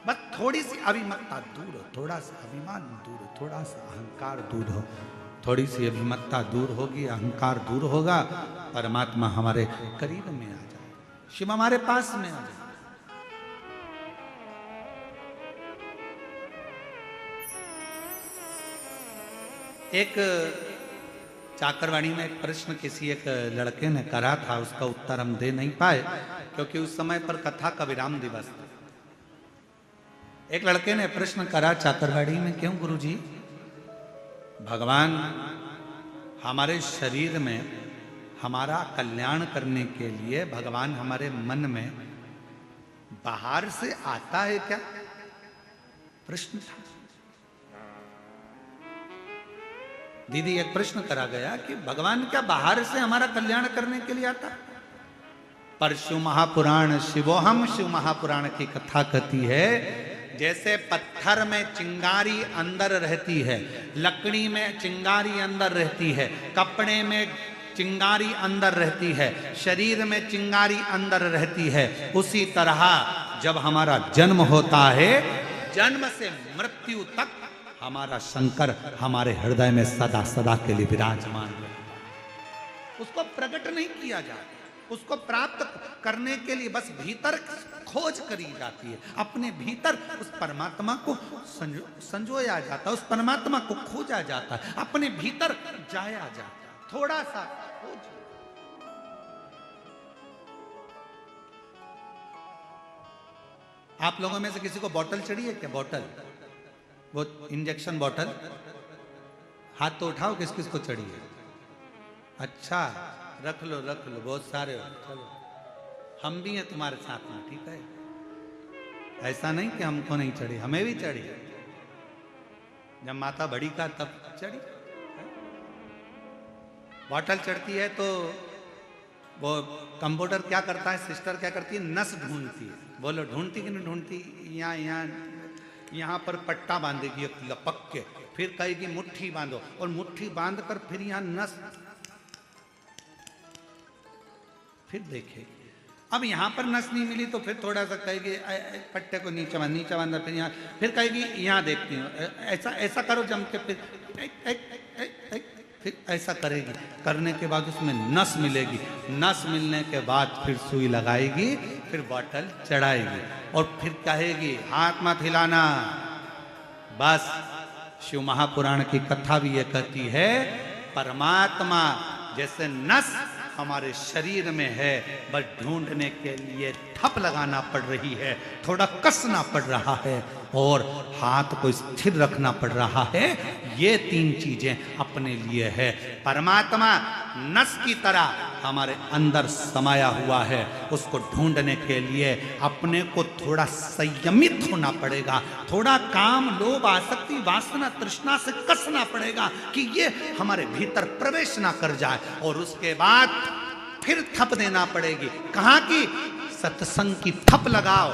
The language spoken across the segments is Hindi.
बस थोड़ी सी अभिमत्ता दूर हो, थोड़ा सा अभिमान दूर हो, थोड़ा सा अहंकार दूर हो, थोड़ी सी अभिमत्ता दूर होगी, अहंकार दूर होगा, परमात्मा हमारे करीब में आ जाए, शिव हमारे पास में आ जाए। एक चाकरवाणी में एक प्रश्न किसी एक लड़के ने करा था, उसका उत्तर हम दे नहीं पाए क्योंकि उस समय पर कथा का विराम दिवस था। एक लड़के ने प्रश्न करा चाकरवाड़ी में, क्यों गुरुजी भगवान हमारे शरीर में हमारा कल्याण करने के लिए भगवान हमारे मन में बाहर से आता है क्या? प्रश्न था। दीदी एक प्रश्न करा गया कि भगवान क्या बाहर से हमारा कल्याण करने के लिए आता? पर शिव महापुराण शिवोहम शिव महापुराण की कथा कहती है, जैसे पत्थर में चिंगारी अंदर रहती है, लकड़ी में चिंगारी अंदर रहती है, कपड़े में चिंगारी अंदर रहती है, शरीर में चिंगारी अंदर रहती है, उसी तरह जब हमारा जन्म होता है, जन्म से मृत्यु तक हमारा शंकर हमारे हृदय में सदा सदा के लिए विराजमान है। उसको प्रकट नहीं किया जाता, उसको प्राप्त करने के लिए बस भीतर खोज करी जाती है, अपने भीतर उस परमात्मा को संजोया जाता है, उस परमात्मा को खोजा जाता है, अपने भीतर जाया जाता है, थोड़ा सा खोज। आप लोगों में से किसी को बोतल चढ़ी है क्या? बोतल, वो इंजेक्शन बोतल, हाथ तो उठाओ, किस किस को चढ़ी है? अच्छा, रख लो, बहुत सारे हो, चलो हम भी हैं तुम्हारे साथ में, ठीक है? ऐसा नहीं कि हमको नहीं चढ़ी, हमें भी चढ़ी। जब माता बड़ी का तब चढ़ी। बोतल चढ़ती है तो वो कंप्यूटर क्या करता है, सिस्टर क्या करती है, नस ढूंढती है। बोलो ढूंढती कि नहीं ढूंढती? यहाँ पर पट्टा बांधेगी एक लपक के, फिर कहेगी मुट्ठी बांधो, और मुट्ठी बांध कर फिर यहाँ नस, फिर देखेगी। अब यहाँ पर नस नहीं मिली तो फिर थोड़ा सा कहेगी पट्टे को नीचे बांधा, फिर यहाँ, फिर कहेगी यहाँ देखती हूँ, ऐसा करो जम के, फिर ऐसा करेगी। करने के बाद उसमें नस मिलेगी, नस मिलने के बाद फिर सुई लगाएगी, फिर बॉटल चढ़ाएगी, और फिर कहेगी हाथ मत हिलाना। बस शिव महापुराण की कथा भी ये कहती है, परमात्मा जैसे नस हमारे शरीर में है, बस ढूंढने के लिए ठप लगाना पड़ रही है, थोड़ा कसना पड़ रहा है, और हाथ को स्थिर रखना पड़ रहा है। ये तीन चीजें अपने लिए है। परमात्मा नस की तरह हमारे अंदर समाया हुआ है, उसको ढूंढने के लिए अपने को थोड़ा संयमित होना पड़ेगा, थोड़ा काम लोभ आसक्ति वासना तृष्णा से कसना पड़ेगा कि ये हमारे भीतर प्रवेश ना कर जाए, और उसके बाद फिर थप देना पड़ेगी। कहाँ की? सत्संग की थप लगाओ,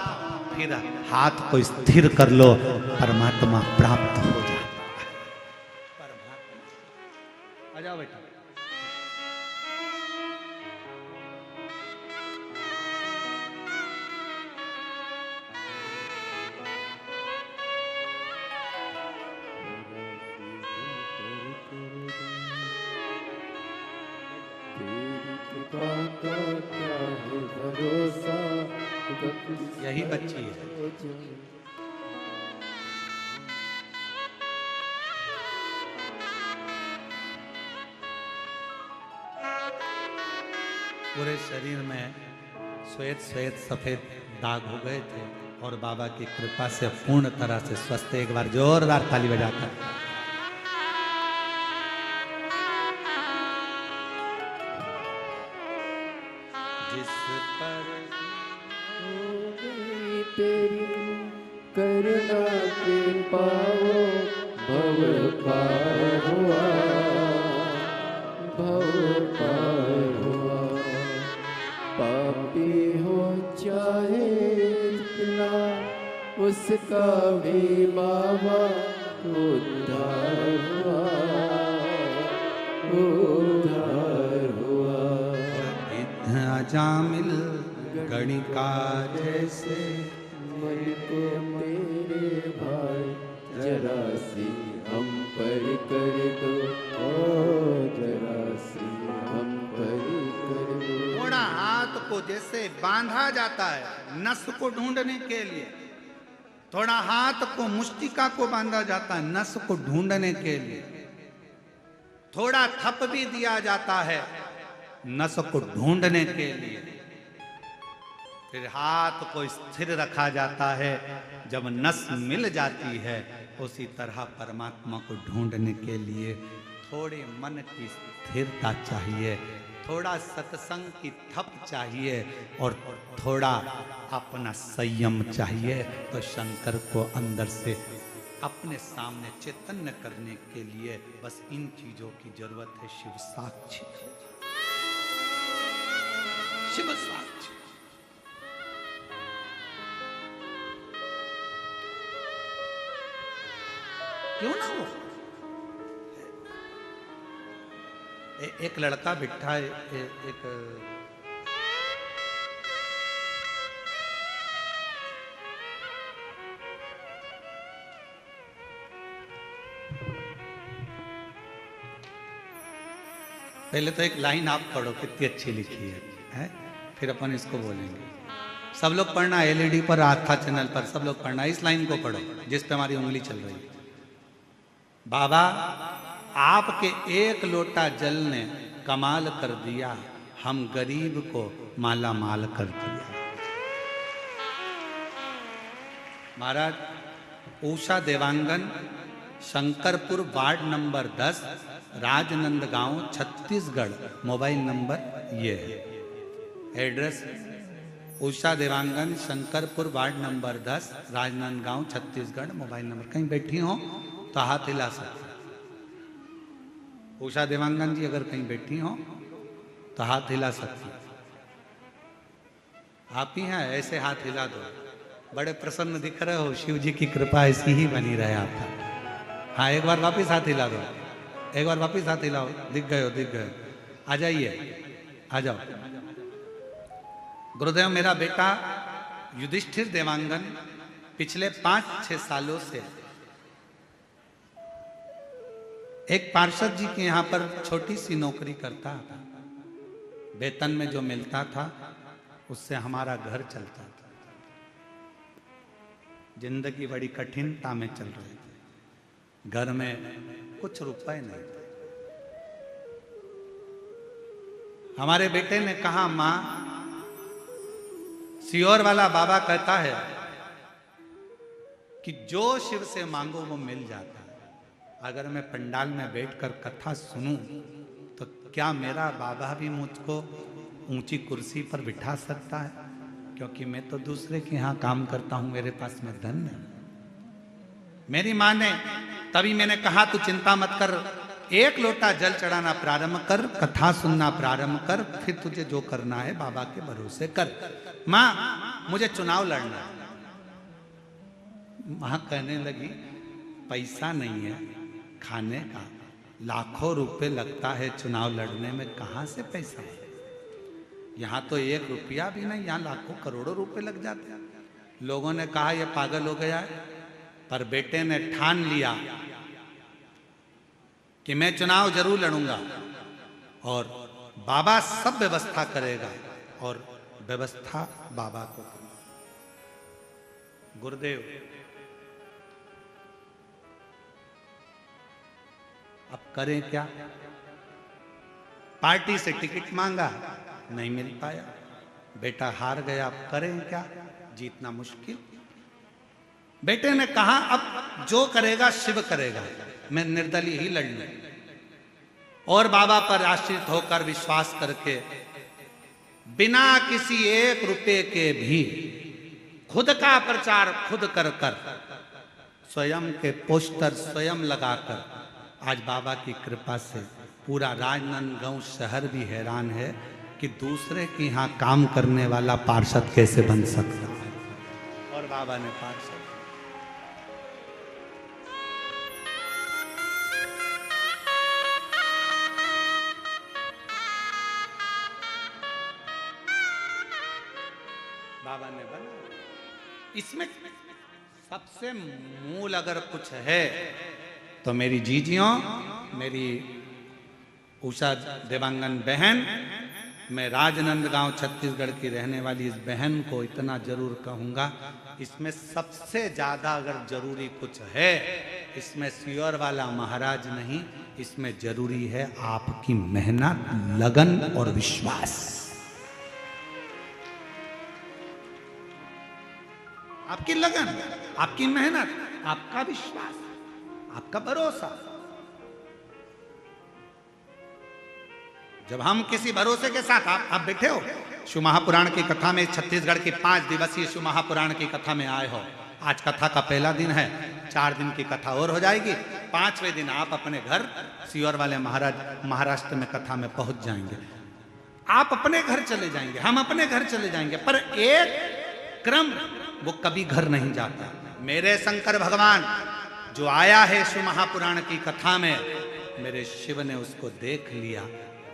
फिर हाथ को स्थिर कर लो, परमात्मा प्राप्त हो जाता है। परमात्मा आ जाओ बेटा। यही बच्ची है। पूरे शरीर में श्वेत श्वेत सफेद दाग हो गए थे, और बाबा की कृपा से पूर्ण तरह से स्वस्थ। एक बार जोरदार ताली बजाकर जिस पर तेरी करुणा के पाओ भव पार हुआ, भव पार हुआ। पापी हो चाहे जितना, उसका भी बाबा उद्धार हुआ, उद्धार हुआ। जामिल गणिका जैसे मन को मेरे भाई जरा सी हम पर कर दो, ओ जरा सी हम पर कर दो। थोड़ा हाथ को जैसे बांधा जाता है नस को ढूंढने के लिए, थोड़ा हाथ को मुष्टिका को बांधा जाता है नस को ढूंढने के लिए, थोड़ा थप भी दिया जाता है नस को ढूंढने के लिए, फिर हाथ को स्थिर रखा जाता है जब नस मिल जाती है। उसी तरह परमात्मा को ढूंढने के लिए थोड़े मन की स्थिरता चाहिए, थोड़ा सत्संग की थप चाहिए और थोड़ा अपना संयम चाहिए। तो शंकर को अंदर से अपने सामने चैतन्य करने के लिए बस इन चीजों की जरूरत है। शिव साक्षी, शिव साक्षी। क्यों ना हो? एक लड़का बिठा एक पहले तो एक लाइन आप पढ़ो, कितनी अच्छी लिखी है? फिर अपन इसको बोलेंगे। सब लोग पढ़ना, एलईडी पर आस्था चैनल पर सब लोग पढ़ना, इस लाइन को पढ़ो जिस पे हमारी उंगली चल रही है। बाबा आपके एक लोटा जल ने कमाल कर दिया, हम गरीब को माला माल कर दिया। महाराज Usha Devangan, Shankarpur ward number 10, Rajnandgaon, Chhattisgarh. Mobile number ये है। Address Usha Devangan, Shankarpur ward number 10, Rajnandgaon, Chhattisgarh. Mobile number. कहीं बैठी हो तो हाथ हिला सकते। उषा देवांगन जी अगर कहीं बैठी हो तो हाथ हिला सकती। आप ही हैं, ऐसे हाथ हिला दो। बड़े प्रसन्न दिख रहे हो, शिव जी की कृपा ऐसी ही बनी रहे आपका। हाँ, एक बार वापिस हाथ हिला दो, एक बार वापिस हाथ हिलाओ। दिख गए हो, दिख गए हो। आ जाइए, आ जाओ। गुरुदेव, मेरा बेटा युधिष्ठिर देवांगन पिछले 5-6 सालों से एक पार्षद जी के यहाँ पर छोटी सी नौकरी करता था। वेतन में जो मिलता था उससे हमारा घर चलता था। जिंदगी बड़ी कठिनता में चल रही थी, घर में कुछ रुपए नहीं थे। हमारे बेटे ने कहा, माँ, सियोर वाला बाबा कहता है कि जो शिव से मांगो वो मिल जाता है। अगर मैं पंडाल में बैठकर कथा सुनूं तो क्या मेरा बाबा भी मुझको ऊंची कुर्सी पर बिठा सकता है? क्योंकि मैं तो दूसरे के यहाँ काम करता हूं, मेरे पास में धन है। मेरी माँ ने, तभी मैंने कहा तू चिंता मत कर, एक लोटा जल चढ़ाना प्रारंभ कर, कथा सुनना प्रारंभ कर, फिर तुझे जो करना है बाबा के भरोसे कर। माँ, मुझे चुनाव लड़ना है। माँ कहने लगी, पैसा नहीं है खाने का, लाखों रुपए लगता है चुनाव लड़ने में, कहां से पैसा है? यहां तो 1 रुपया भी नहीं, यहां लाखों करोड़ों रुपए लग जाते हैं। लोगों ने कहा यह पागल हो गया है, पर बेटे ने ठान लिया कि मैं चुनाव जरूर लड़ूंगा और बाबा सब व्यवस्था करेगा और व्यवस्था बाबा को करेगा। गुरुदेव, अब करें क्या? पार्टी से टिकट मांगा, नहीं मिल पाया, बेटा हार गया। अब करें क्या? जीतना मुश्किल। बेटे ने कहा, अब जो करेगा शिव करेगा, मैं निर्दलीय ही लड़ूं। और बाबा पर आश्रित होकर विश्वास करके बिना किसी 1 रुपए के भी खुद का प्रचार खुद कर कर, स्वयं के पोस्टर स्वयं लगाकर, आज बाबा की कृपा से पूरा राजनांदगांव शहर भी हैरान है कि दूसरे के यहाँ काम करने वाला पार्षद कैसे बन सकता है। और बाबा ने पार्षद। बाबा ने बना। इसमें सबसे मूल अगर कुछ है तो मेरी जीजियों, मेरी उषा देवांगन बहन, मैं राजनंदगांव छत्तीसगढ़ की रहने वाली इस बहन को इतना जरूर कहूंगा, इसमें सबसे ज्यादा अगर जरूरी कुछ है, इसमें सियोर वाला महाराज नहीं, इसमें जरूरी है आपकी मेहनत, लगन और विश्वास। आपकी लगन, आपकी मेहनत, आपका विश्वास, आपका भरोसा। जब हम किसी भरोसे के साथ, आप बैठे हो शिव महापुराण की कथा में, छत्तीसगढ़ की 5 दिवसीय शिव महापुराण की कथा में आए हो। आज कथा का पहला दिन है, 4 दिन की कथा और हो जाएगी। 5वें दिन आप अपने घर सियोर वाले महाराज महाराष्ट्र में कथा में पहुंच जाएंगे। आप अपने घर चले जाएंगे, हम अपने घर चले जाएंगे, पर एक क्रम वो कभी घर नहीं जाता। मेरे शंकर भगवान जो आया है शिव महापुराण की कथा में, मेरे शिव ने उसको देख लिया,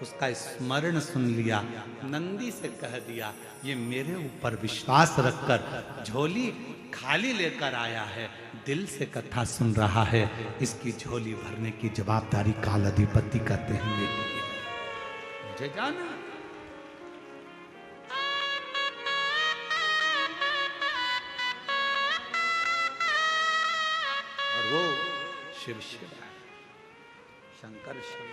उसका स्मरण सुन लिया, नंदी से कह दिया ये मेरे ऊपर विश्वास रखकर झोली खाली लेकर आया है, दिल से कथा सुन रहा है, इसकी झोली भरने की जवाबदारी काल अधिपति कहते हैं मेरी है। मुझे जाना और वो शिव शिव है, शंकर शिव,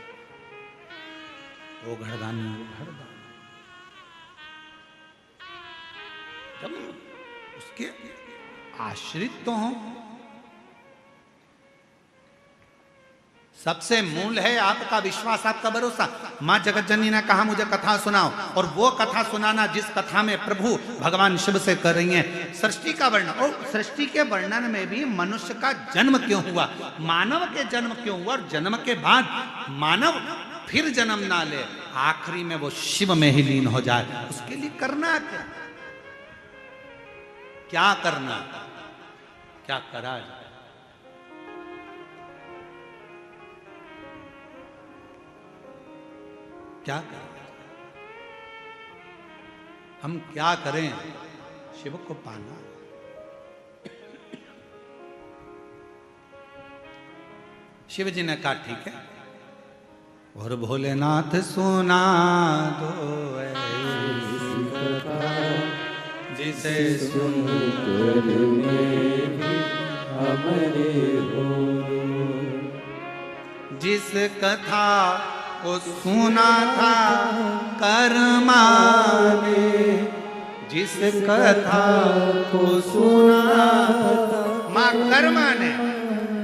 वो घरदानी वो घरदानी। जब उसके आश्रित तो हों, सबसे मूल है आपका विश्वास, आपका भरोसा। मां जगत जननी ने कहा मुझे कथा सुनाओ, और वो कथा सुनाना जिस कथा में प्रभु भगवान शिव से कर रही हैं सृष्टि का वर्णन। और सृष्टि के वर्णन में भी मनुष्य का जन्म क्यों हुआ, मानव के जन्म क्यों हुआ, और जन्म के बाद मानव फिर जन्म ना ले, आखिरी में वो शिव में ही लीन हो जाए, उसके लिए करना क्या, क्या करना, क्या करा जाए। क्या करें, हम क्या करें शिव को पाना। शिव जी ने कहा ठीक है, और भोलेनाथ सुना दो ऐसी कथा जिसे सुनकर हमारे हो, जिस कथा को सुना था कर्मा ने, जिस कथा को सुना था माँ कर्मा ने,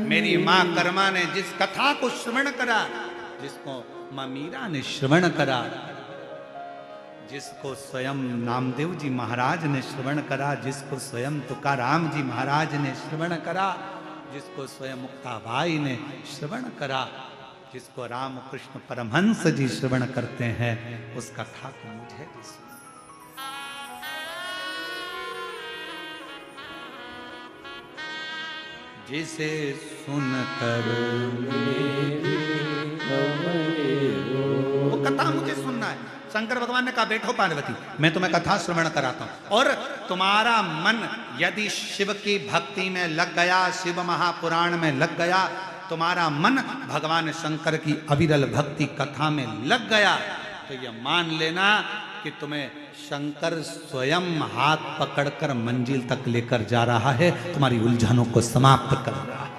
मेरी माँ कर्मा ने जिस कथा को श्रवण करा, जिसको माँ मीरा ने श्रवण करा, जिसको स्वयं नामदेव जी महाराज ने श्रवण करा, जिसको स्वयं तुकाराम जी महाराज ने श्रवण करा, जिसको स्वयं मुक्ताबाई ने श्रवण करा, जिसको रामकृष्ण परमहंस जी श्रवण करते हैं, उस कथा को मुझे भी सुना। जिसे सुनकर वो कथा मुझे सुनना है। शंकर भगवान ने कहा बैठो पार्वती, मैं तुम्हें कथा श्रवण कराता हूं, और तुम्हारा मन यदि शिव की भक्ति में लग गया, शिव महापुराण में लग गया, तुम्हारा मन भगवान शंकर की अविरल भक्ति कथा में लग गया, तो यह मान लेना कि तुम्हें शंकर स्वयं हाथ पकड़कर मंजिल तक लेकर जा रहा है, तुम्हारी उलझनों को समाप्त कर रहा है।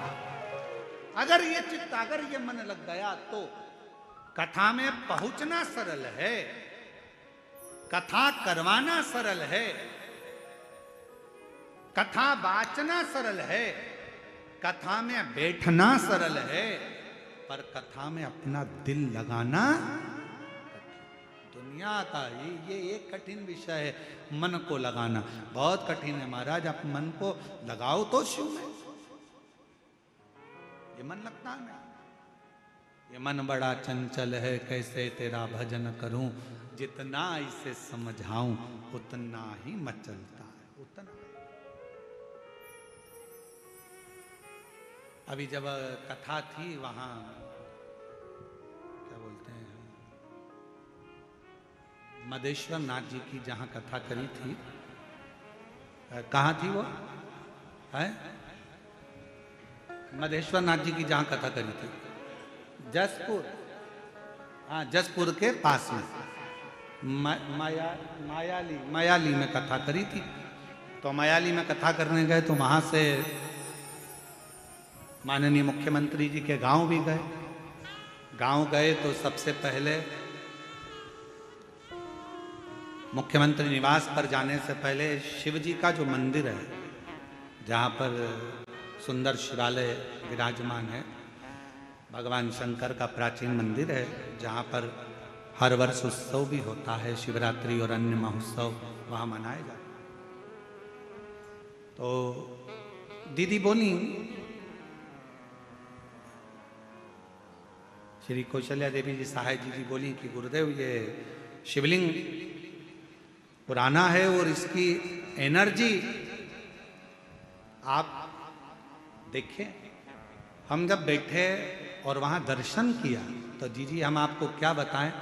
अगर ये चित्त, अगर ये मन लग गया तो कथा में पहुंचना सरल है, कथा करवाना सरल है, कथा बाचना सरल है, कथा में बैठना सरल है, पर कथा में अपना दिल लगाना दुनिया का ये एक कठिन विषय है। मन को लगाना बहुत कठिन है महाराज। आप मन को लगाओ तो शिव में, ये मन लगता नहीं। ये मन बड़ा चंचल है, कैसे तेरा भजन करूं, जितना इसे समझाऊं उतना ही मचलता है, उतना। अभी जब कथा थी वहां, क्या बोलते हैं, मदेश्वर नाथ जी की जहां कथा करी थी, कहाँ थी वो, है मधेश्वर नाथ जी की जहां कथा करी थी, जसपुर, हाँ जसपुर के पास में मायाली में कथा करी थी। तो मायाली में कथा करने गए तो वहां से माननीय मुख्यमंत्री जी के गांव भी गए। गांव गए तो सबसे पहले मुख्यमंत्री निवास पर जाने से पहले शिव जी का जो मंदिर है, जहाँ पर सुंदर शिवालय विराजमान है, भगवान शंकर का प्राचीन मंदिर है, जहाँ पर हर वर्ष उत्सव भी होता है, शिवरात्रि और अन्य महोत्सव वहाँ मनाए जाते। तो दीदी बोली, श्री कौशल्या देवी जी सहाय जी बोली कि गुरुदेव ये शिवलिंग पुराना है और इसकी एनर्जी आप देखें। हम जब बैठे और वहाँ दर्शन किया तो जी हम आपको क्या बताएं,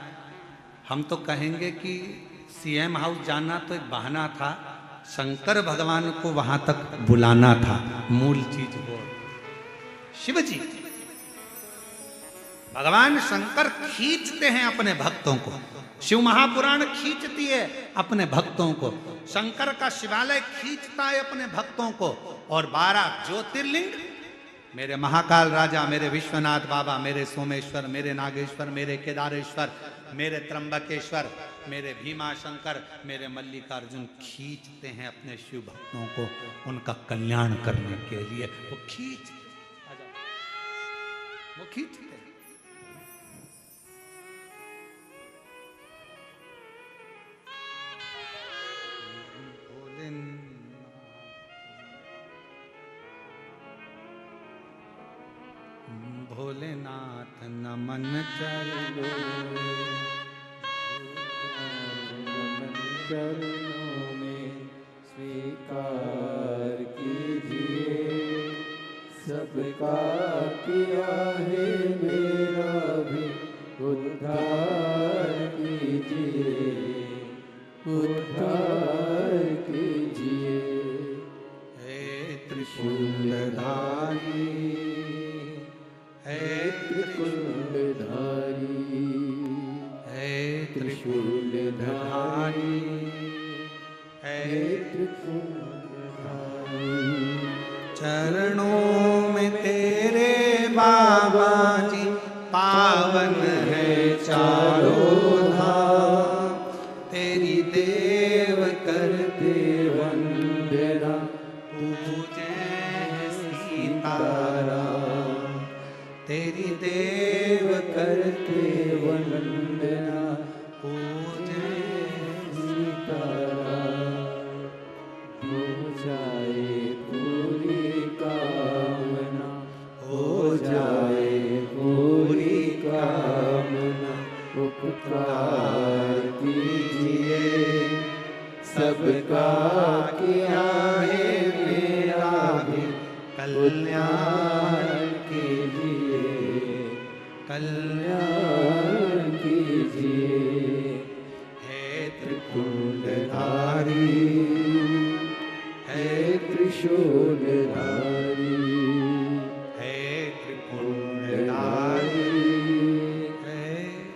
हम तो कहेंगे कि सीएम हाउस जाना तो एक बहाना था, शंकर भगवान को वहाँ तक बुलाना था, मूल चीज वो शिव जी। भगवान शंकर खींचते हैं अपने भक्तों को, शिव महापुराण खींचती है अपने भक्तों को, शंकर का शिवालय खींचता है अपने भक्तों को, और 12 ज्योतिर्लिंग, मेरे महाकाल राजा, मेरे विश्वनाथ बाबा, मेरे सोमेश्वर, मेरे नागेश्वर, मेरे केदारेश्वर, मेरे त्र्यंबकेश्वर, मेरे भीमा शंकर, मेरे मल्लिकार्जुन खींचते हैं अपने शिव भक्तों को उनका कल्याण करने के लिए। वो खींचते हैं। भोलेनाथ नमन चरणों में स्वीकार कीजिए, सबका किया है मेरा भी उद्धार कीजिए, उद्धार कीजिए। हे त्रिशूलधारी, हे त्रिशूलधारी, हे त्रिशूलधारी, हे त्रिशूलधारी। चरणों में तेरे बाबा जी पावन है चारों धाम, तेरी देव करते वंदना, पूजे सीताराम, तेरी देव करते वंदना, पूजे सीताराम। हो जाए पूरी कामना, हो जाए पूरी कामना, उपकार कीजिए, सबका किया है मेरा भी कल्याण कीजिए, कल्याण कीजिए। हे त्रिशूलधारी, हे त्रिशूलधारी, हे त्रिपुंडधारी, हे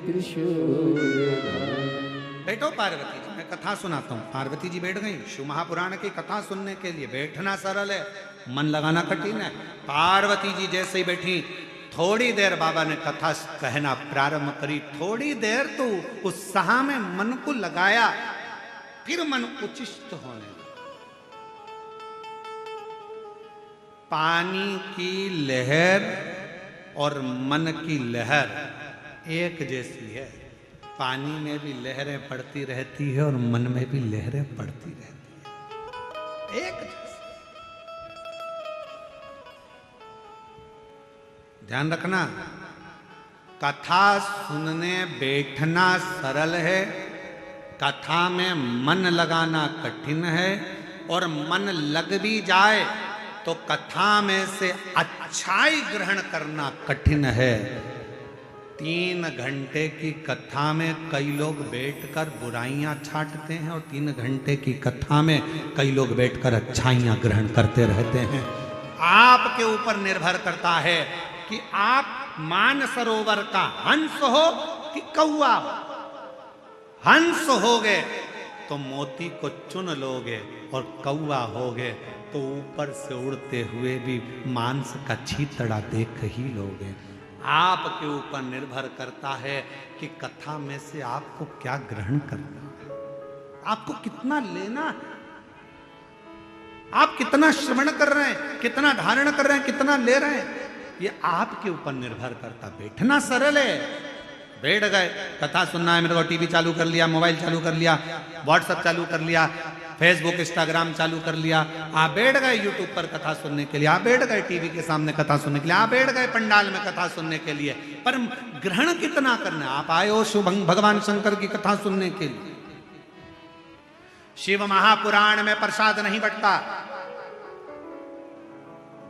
त्रिशूलधारी। बैठो पार्वती जी, मैं कथा सुनाता हूँ। पार्वती जी बैठ गई। शिव महापुराण की कथा सुनने के लिए बैठना सरल है, मन लगाना कठिन है। पार्वती जी जैसे ही बैठी, थोड़ी देर बाबा ने कथा कहना प्रारंभ करी। थोड़ी देर तो उत्साह में मन को लगाया, फिर मन उचिष्ट होने लगा। पानी की लहर और मन की लहर एक जैसी है। पानी में भी लहरें पड़ती रहती है और मन में भी लहरें पड़ती रहती है, एक जैसी। ध्यान रखना, कथा सुनने बैठना सरल है, कथा में मन लगाना कठिन है, और मन लग भी जाए तो कथा में से अच्छाई ग्रहण करना कठिन है। 3 घंटे की कथा में कई लोग बैठकर बुराइयां छांटते हैं और 3 घंटे की कथा में कई लोग बैठकर अच्छाइयां ग्रहण करते रहते हैं। आपके ऊपर निर्भर करता है कि आप मानसरोवर का हंस हो कि कौवा हो। हंस होगे तो मोती को चुन लोगे और कौवा होगे तो ऊपर से उड़ते हुए भी मांस का छीतड़ा देख ही लोगे। आपके ऊपर निर्भर करता है कि कथा में से आपको क्या ग्रहण करना है, आपको कितना लेना है, आप कितना श्रवण कर रहे हैं, कितना धारण कर रहे हैं, कितना ले रहे हैं, ये आपके ऊपर निर्भर करता। बैठना सरल है, बैठ गए कथा सुनना है, मेरे को टीवी चालू कर लिया, मोबाइल चालू कर लिया, व्हाट्सएप चालू कर लिया, फेसबुक इंस्टाग्राम चालू कर लिया, आप बैठ गए यूट्यूब पर कथा सुनने के लिए, आप बैठ गए टीवी के सामने कथा सुनने के लिए, आप बैठ गए पंडाल में कथा सुनने के लिए, पर ग्रहण कितना करना है? आप आए हो शिव भगवान शंकर की कथा सुनने के लिए। शिव महापुराण में प्रसाद नहीं बंटता।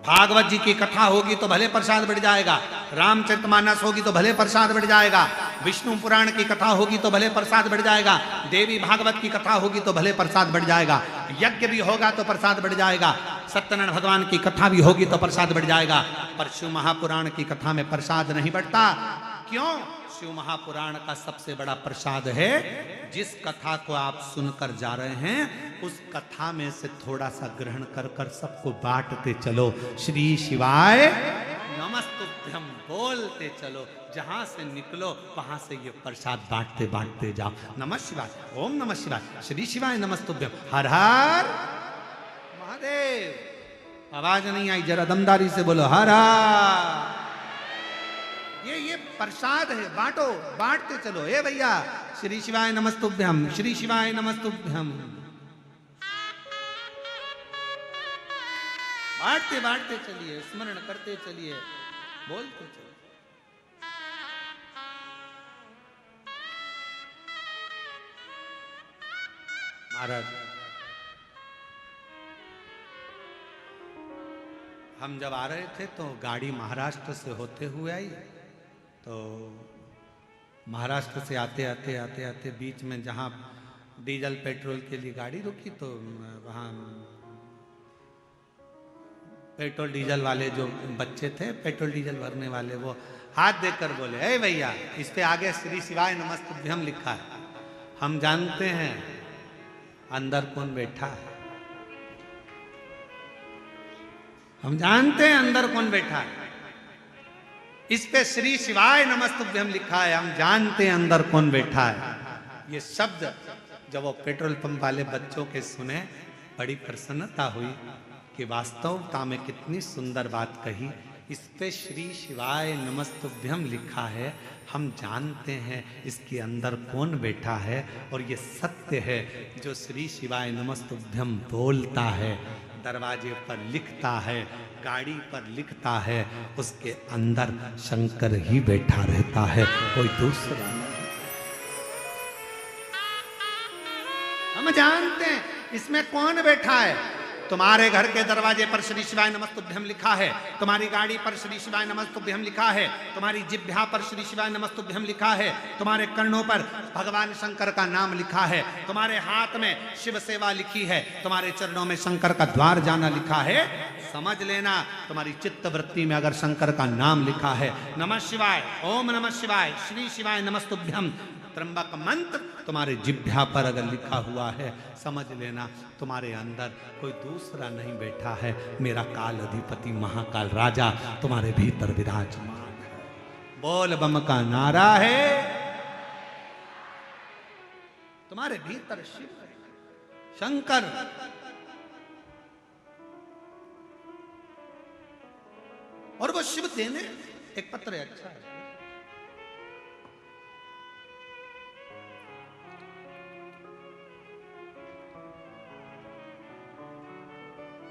भागवत जी की कथा होगी तो भले प्रसाद बढ़ जाएगा, रामचरितमानस होगी तो भले प्रसाद बढ़ जाएगा, विष्णु पुराण की कथा होगी तो भले प्रसाद बढ़ जाएगा, देवी भागवत की कथा होगी तो भले प्रसाद बढ़ जाएगा, यज्ञ भी होगा तो प्रसाद बढ़ जाएगा, सत्यनारायण भगवान की कथा भी होगी तो प्रसाद बढ़ जाएगा। पर शिव महापुराण की कथा में प्रसाद नहीं बढ़ता। क्यों? शिव महापुराण का सबसे बड़ा प्रसाद है, जिस कथा को आप सुनकर जा रहे हैं उस कथा में से थोड़ा सा ग्रहण कर कर सबको बांटते चलो। श्री शिवाय नमस्तुभ्यम बोलते चलो, जहां से निकलो वहां से ये प्रसाद बांटते बांटते जाओ। नमः शिवाय, ओम नमः शिवाय, श्री शिवाय नमस्तुभ्यम, हर हर महादेव। आवाज नहीं आई, जरा दमदारी से बोलो हर हर। ये प्रसाद है, बांटो, बांटते चलो। हे भैया, श्री शिवाय नमस्तुभ्यम, श्री शिवाय नमस्तुभ्यम, बांटते बांटते चलिए, स्मरण करते चलिए, बोलते चलिए। महाराज, हम जब आ रहे थे तो गाड़ी महाराष्ट्र से होते हुए आई, तो महाराष्ट्र से आते आते आते आते बीच में जहाँ डीजल पेट्रोल के लिए गाड़ी रुकी तो वहाँ पेट्रोल डीजल वाले जो बच्चे थे, पेट्रोल डीजल भरने वाले, वो हाथ देकर बोले, ए भैया, इस पे आगे श्री शिवाय नमस्तुभ्यम लिखा है। हम जानते हैं अंदर कौन बैठा है, हम जानते हैं अंदर कौन बैठा है। इस पे श्री शिवाय नमस्तुभ्यम लिखा है, हम जानते हैं अंदर कौन बैठा है। ये शब्द जब वो पेट्रोल पंप वाले बच्चों के सुने, बड़ी प्रसन्नता हुई कि वास्तवता में कितनी सुंदर बात कही। इस पे श्री शिवाय नमस्तुभ्यम लिखा है, हम जानते हैं इसके अंदर कौन बैठा है। और ये सत्य है, जो श्री शिवाय नमस्तुभ्यम बोलता है, दरवाजे पर लिखता है, गाड़ी पर लिखता है, उसके अंदर शंकर ही बैठा रहता है, कोई दूसरा नहीं। हम जानते हैं इसमें कौन बैठा है। तुम्हारे घर के दरवाजे पर श्री शिवाय नमस्तुभ्यम लिखा है, तुम्हारी गाड़ी पर श्री शिवाय नमस्तुभ्यम लिखा है, तुम्हारी जिह्वा पर श्री शिवाय नमस्तुभ्यम लिखा है, तुम्हारे कर्णों पर भगवान शंकर का नाम लिखा है, तुम्हारे हाथ में शिव सेवा लिखी है, तुम्हारे चरणों में शंकर का द्वार जाना लिखा है। समझ लेना, तुम्हारी चित्त वृत्ति में अगर शंकर का नाम लिखा है, नमः शिवाय, ओम नमः शिवाय, श्री शिवाय नमस्तुभ्यम, त्र्यंबक मंत्र तुम्हारे जिह्वा पर अगर लिखा हुआ है, समझ लेना तुम्हारे अंदर कोई दूसरा नहीं बैठा है, मेरा काल अधिपति महाकाल राजा तुम्हारे भीतर विराजमान है। बोल बम का नारा है, तुम्हारे भीतर शिव शंकर। और वो शिव देने एक पत्र है, अच्छा है।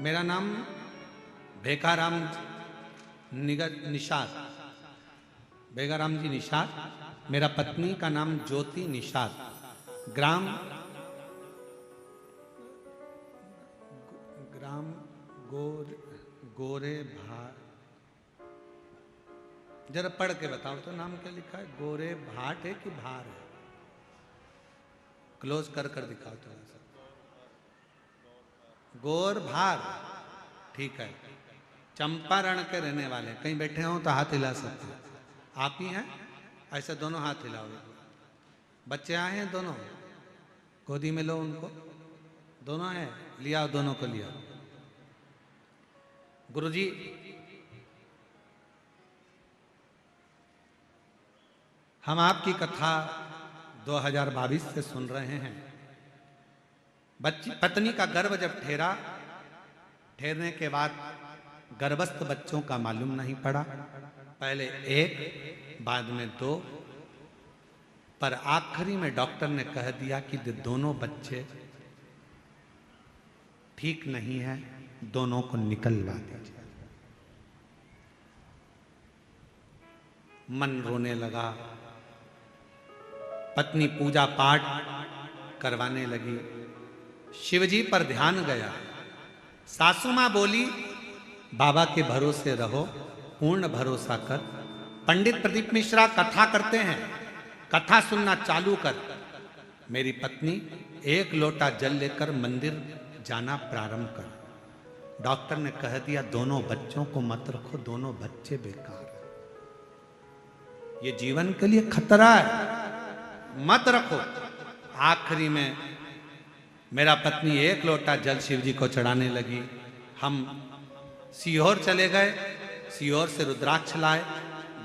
मेरा नाम भेकाराम निषाद, भेकाराम जी निषाद, मेरा पत्नी का नाम ज्योति निषाद, ग्राम गोरे जरा पढ़ के बताओ तो, नाम क्या लिखा है? गोरे भाट है कि भार है? क्लोज कर कर दिखाओ थोड़ा सा। गोर भार, ठीक है। चंपारण के रहने वाले, कहीं बैठे हो तो हाथ हिला सकते हैं। आप ही हैं? ऐसे दोनों हाथ हिलाओगे। बच्चे आए हैं दोनों, गोदी में लो उनको। दोनों हैं, लिया दोनों को लिया। गुरुजी, हम आपकी कथा 2022 से सुन रहे हैं। पत्नी का गर्भ जब ठहरने के बाद गर्भस्थ बच्चों का मालूम नहीं पड़ा। पहले एक, बाद में दो, पर आखिरी में डॉक्टर ने कह दिया कि दोनों बच्चे ठीक नहीं है, दोनों को निकलवा दीजिए। मन रोने लगा। पत्नी पूजा पाठ करवाने लगी, शिवजी पर ध्यान गया। सासू मां बोली, बाबा के भरोसे रहो, पूर्ण भरोसा कर। पंडित प्रदीप मिश्रा कथा करते हैं, कथा सुनना चालू कर। मेरी पत्नी एक लोटा जल लेकर मंदिर जाना प्रारंभ कर। डॉक्टर ने कह दिया दोनों बच्चों को मत रखो, दोनों बच्चे बेकार हैं, ये जीवन के लिए खतरा है, मत रखो। आखिरी में मेरा पत्नी एक लोटा जल शिव जी को चढ़ाने लगी। हम सीहोर चले गए, सीहोर से रुद्राक्ष लाए,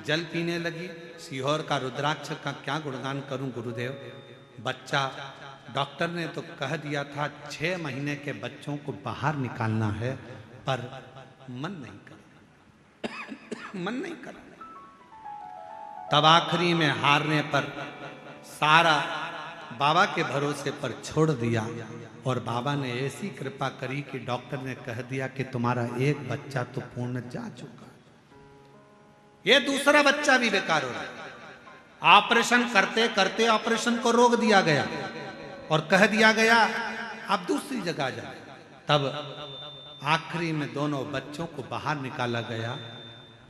जल पीने लगी। सीहोर का रुद्राक्ष का क्या गुणगान करूं गुरुदेव। बच्चा, डॉक्टर ने तो कह दिया था 6 महीने के बच्चों को बाहर निकालना है, पर मन नहीं कर मन नहीं कर। तब आखिरी में हारने पर सारा बाबा के भरोसे पर छोड़ दिया, और बाबा ने ऐसी कृपा करी कि डॉक्टर ने कह दिया कि तुम्हारा एक बच्चा तो पूर्ण जा चुका, ये दूसरा बच्चा भी बेकार हो रहा है। ऑपरेशन करते करते ऑपरेशन को रोक दिया गया और कह दिया गया आप दूसरी जगह जाए। तब आखिरी में दोनों बच्चों को बाहर निकाला गया,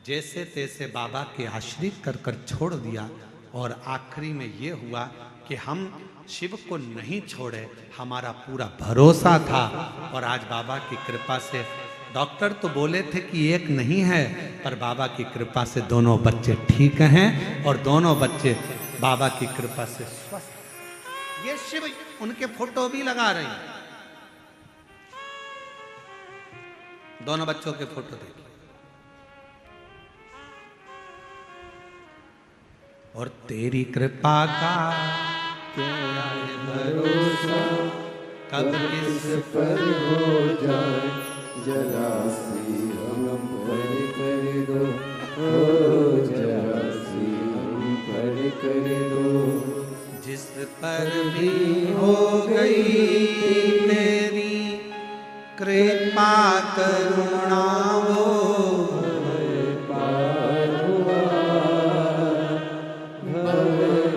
जैसे तैसे बाबा के आश्रित कर कर छोड़ दिया। और आखिरी में ये हुआ कि हम शिव को नहीं छोड़े, हमारा पूरा भरोसा था। और आज बाबा की कृपा से, डॉक्टर तो बोले थे कि एक नहीं है, पर बाबा की कृपा से दोनों बच्चे ठीक हैं और दोनों बच्चे बाबा की कृपा से स्वस्थ। ये शिव उनके फोटो भी लगा रहे हैं, दोनों बच्चों के फोटो देखिए। और तेरी कृपा का क्या है भरोसा, कब किस पर हो जाए, जरा सी हम पर कर दो, ओ जरा सी हम पर कर दो। जिस पर भी हो गई तेरी कृपा करुणा, वो पार हुआ,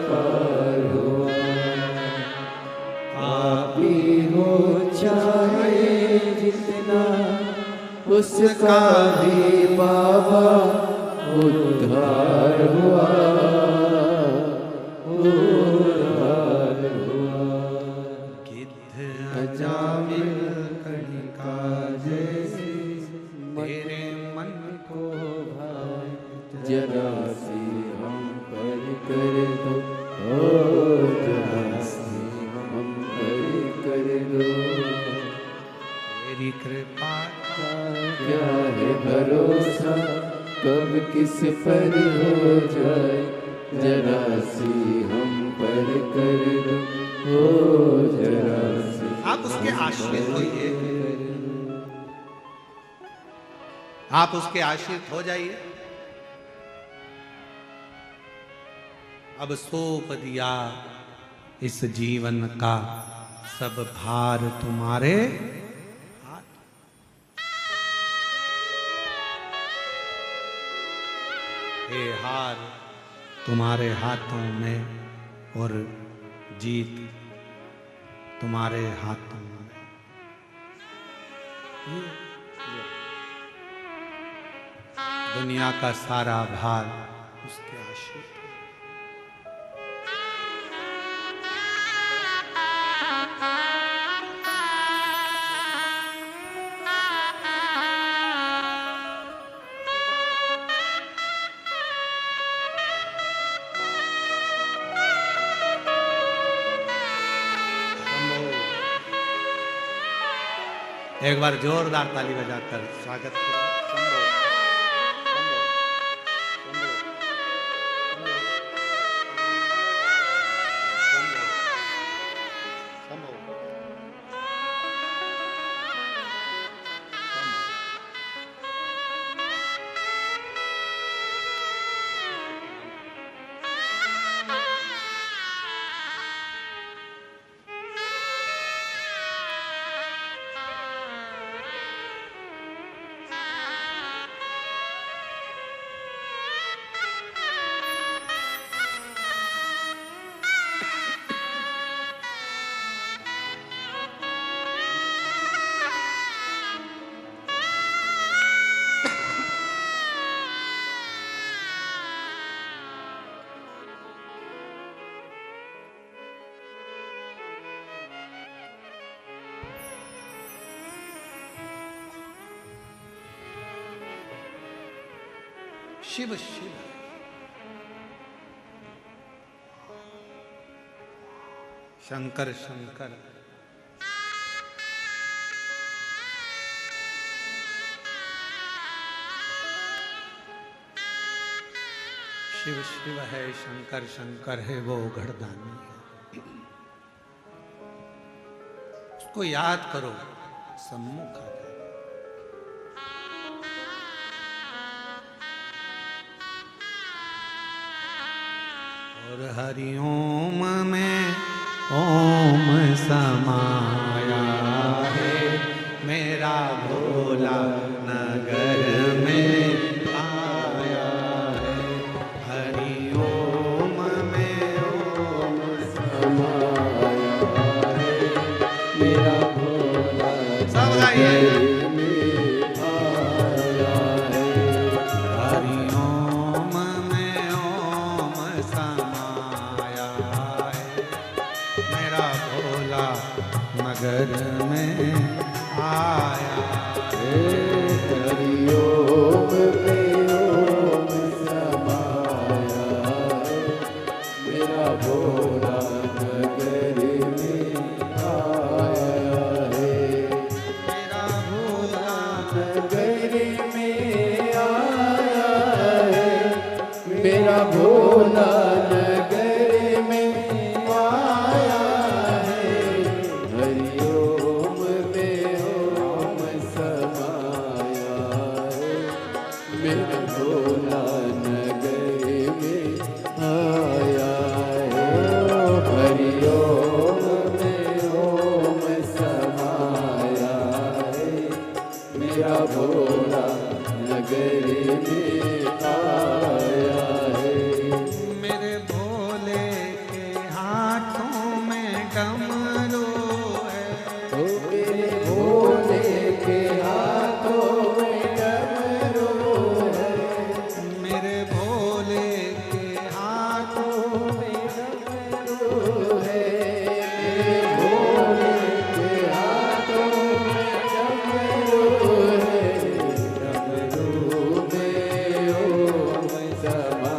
पार हुआ। आप ही हो चाहे जितना, उसका भी बाबा उद्धार हुआ, उद्धार हुआ। गिद्ध अजामिल कणिका जैसी तेरे मन को भाई, जरा सी हम पर कर दो, ओ जरा सी हम पर कर दो। तेरी कृपा का क्या है भरोसा, कब किस पर हो जाए, जरा सी हम पर कर दो, ओ जरा सी। आप उसके आश्रित होइए, आप उसके आश्रित हो जाइए। अब सौंप दिया इस जीवन का सब भार तुम्हारे हाथ। हे हार तुम्हारे हाथों में और जीत तुम्हारे हाथों में। दुनिया का सारा भार उसके आशिक। एक बार जोरदार ताली बजाकर स्वागत करें। शंभो, शंभो, शंभो, शंभो, शंभो, शिव शिव शंकर शंकर शिव शिव है, शंकर शंकर है, वो घड़दानी है। उसको याद करो, सम्मुख आ जाए। और हरिओम में ओम समाया है, मेरा भोला नगर में आया है। हरिओम में ओम समाया है, मेरा भोला सब गाइए। नगर में आया हरिओम में ओम समाया है, मेरा भोला नगर में आया है। मेरा भोला नगर में आया है, मेरा भोला नगर में आया है। हरिओम में ओम समाया है, मेरा भोला नगर में आया है। हरिओम में ओम समाया है, मेरा भोला नगर में आया है। मेरे भोले के हाथों में डमरू है, ओ मेरे भोले के हाथों में डमरू है, मेरे भोले के हाथों में डमरू है। मेरे भोले के हाथों में डमरू है। डमरू में ओम समाया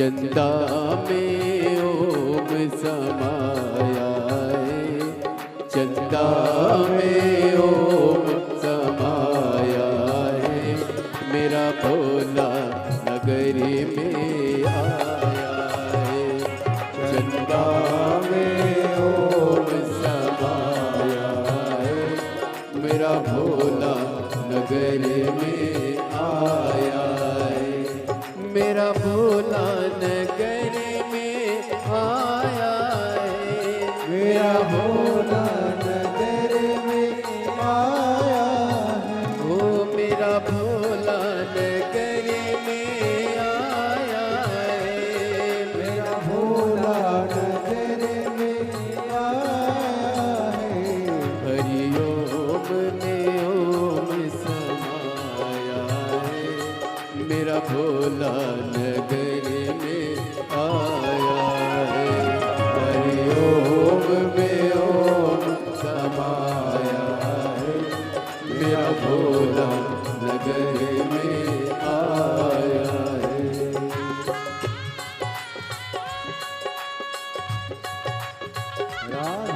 चंदा में ओम समाया है, चंदा में ओम समाया है, मेरा भोला नगरी में आया है। चंदा में ओम समाया है, मेरा भोला नगरी में आया है, मेरा भोला नगरी में आया है, मेरा भोला नगरी में आया है, ओ मेरा भोला नगरी में आया है, मेरा भोला नगरी में आया है। हरि ओम में ओम समाया है, मेरा भोला नगरी में आया है। हरि ओम में ओम समाया है, मेरा भोला नगरी में आया है। राम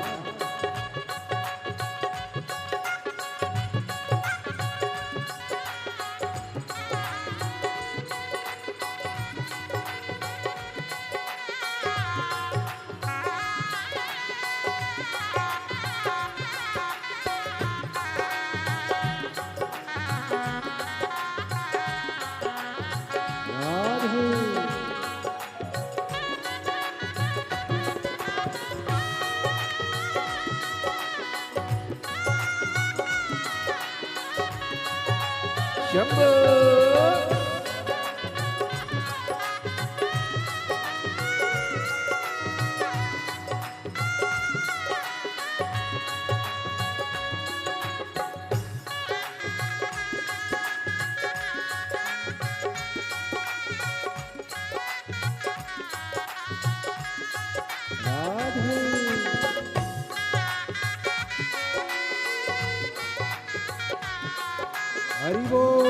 शंभो हरि बोल।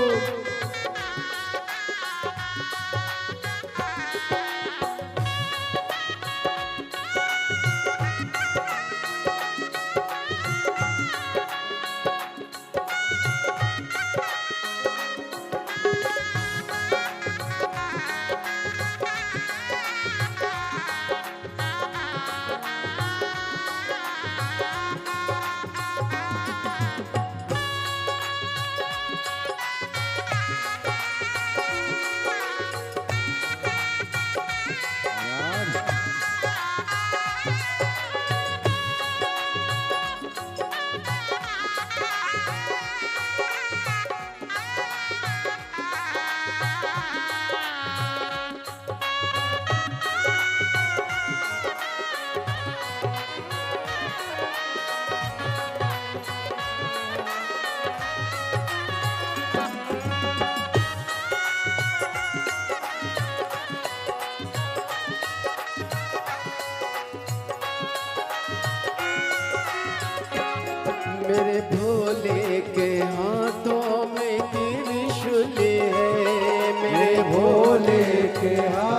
मेरे भोले के हाथों में त्रिशूल है, मेरे भोले के हाथ